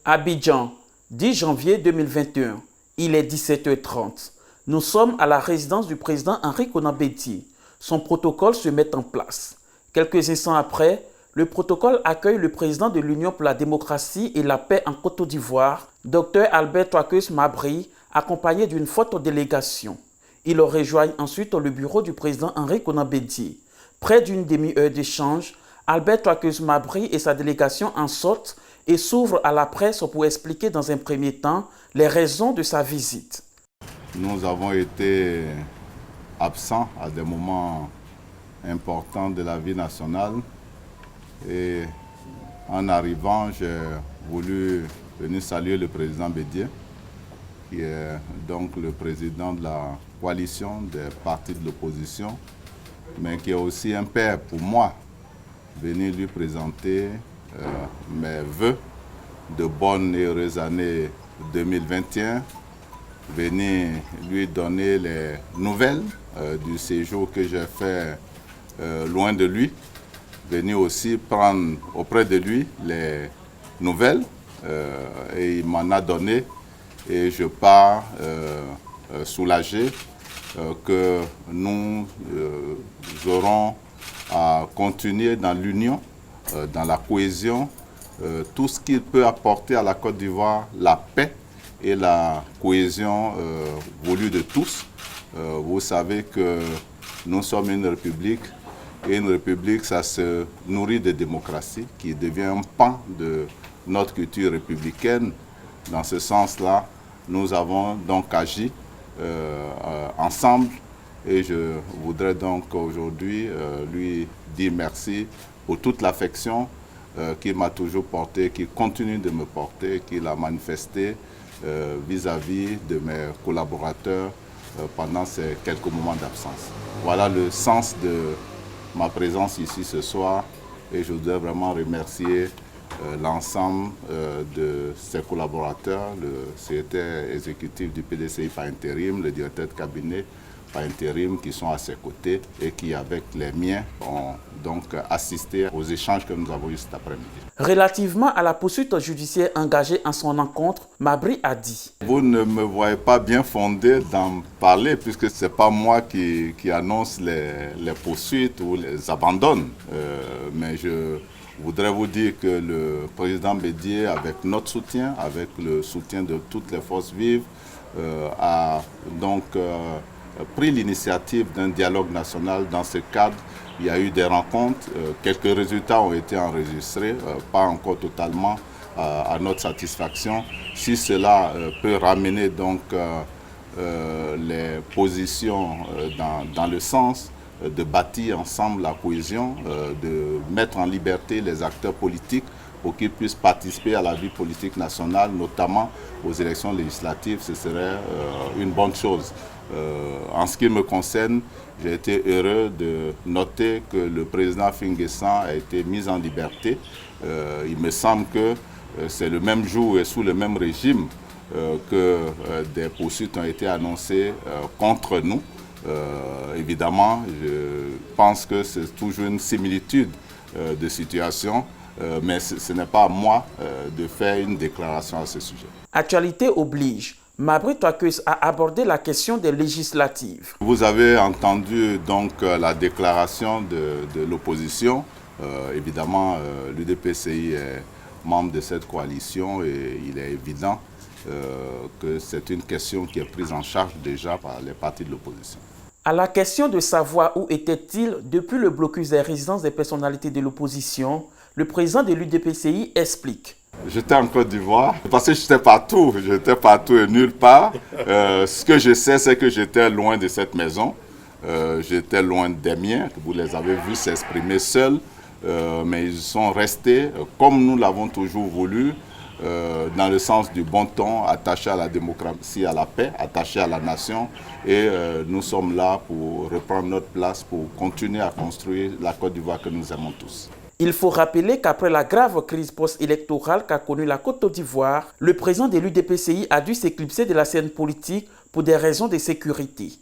Abidjan, 10 janvier 2021, il est 17h30. Nous sommes à la résidence du président Henri Konan Bédié. Son protocole se met en place. Quelques instants après, le protocole accueille le président de l'Union pour la démocratie et la paix en Côte d'Ivoire, Dr Albert Twakes Mabry, accompagné d'une forte délégation. Ils rejoignent ensuite le bureau du président Henri Konan Bédié. Près d'une demi-heure d'échange, Albert Twakes Mabry et sa délégation en sortent et s'ouvrent à la presse pour expliquer dans un premier temps les raisons de sa visite. Nous avons été absents à des moments importants de la vie nationale et en arrivant, j'ai voulu venir saluer le président Bédié, qui est donc le président de la coalition des partis de l'opposition, mais qui est aussi un père pour moi, venir lui présenter mes vœux de bonnes et heureuses années 2021, venir lui donner les nouvelles du séjour que j'ai fait loin de lui, venir aussi prendre auprès de lui les nouvelles et il m'en a donné et je pars soulagé que nous aurons à continuer dans l'union, dans la cohésion, tout ce qui peut apporter à la Côte d'Ivoire la paix et la cohésion voulue de tous. Vous savez que nous sommes une république et une république, ça se nourrit de démocratie qui devient un pan de notre culture républicaine. Dans ce sens-là, nous avons donc agi ensemble et je voudrais donc aujourd'hui lui dire merci pour toute l'affection qu'il m'a toujours portée, qu'il continue de me porter, qu'il a manifesté vis-à-vis de mes collaborateurs pendant ces quelques moments d'absence. Voilà le sens de ma présence ici ce soir et je voudrais vraiment remercier l'ensemble de ses collaborateurs, le secrétaire exécutif du PDCI par intérim, le directeur de cabinet par intérim qui sont à ses côtés et qui, avec les miens, ont donc assisté aux échanges que nous avons eu cet après-midi. Relativement à la poursuite judiciaire engagée en son encontre, Mabry a dit: Vous ne me voyez pas bien fondé d'en parler puisque ce n'est pas moi qui annonce les poursuites ou les abandonne. Mais je voudrais vous dire que le président Bédié, avec notre soutien, avec le soutien de toutes les forces vives, a donc pris l'initiative d'un dialogue national. Dans ce cadre, il y a eu des rencontres, quelques résultats ont été enregistrés, pas encore totalement à notre satisfaction. Si cela peut ramener donc les positions dans le sens de bâtir ensemble la cohésion, de mettre en liberté les acteurs politiques pour qu'ils puissent participer à la vie politique nationale, notamment aux élections législatives, ce serait une bonne chose. En ce qui me concerne, j'ai été heureux de noter que le président Finguessan a été mis en liberté. Il me semble que c'est le même jour et sous le même régime que des poursuites ont été annoncées contre nous. Évidemment, je pense que c'est toujours une similitude de situation, mais ce n'est pas à moi de faire une déclaration à ce sujet. Actualité oblige. Mabry Twakes a abordé la question des législatives. Vous avez entendu donc la déclaration de l'opposition. Évidemment, l'UDPCI est membre de cette coalition et il est évident que c'est une question qui est prise en charge déjà par les partis de l'opposition. À la question de savoir où était-il depuis le blocus des résidences des personnalités de l'opposition, le président de l'UDPCI explique. J'étais en Côte d'Ivoire parce que j'étais partout et nulle part. Ce que je sais, c'est que j'étais loin de cette maison. J'étais loin des miens. Vous les avez vus s'exprimer seuls, mais ils sont restés comme nous l'avons toujours voulu, dans le sens du bon ton, attachés à la démocratie, à la paix, attachés à la nation. Et nous sommes là pour reprendre notre place, pour continuer à construire la Côte d'Ivoire que nous aimons tous. Il faut rappeler qu'après la grave crise post-électorale qu'a connue la Côte d'Ivoire, le président de l'UDPCI a dû s'éclipser de la scène politique pour des raisons de sécurité.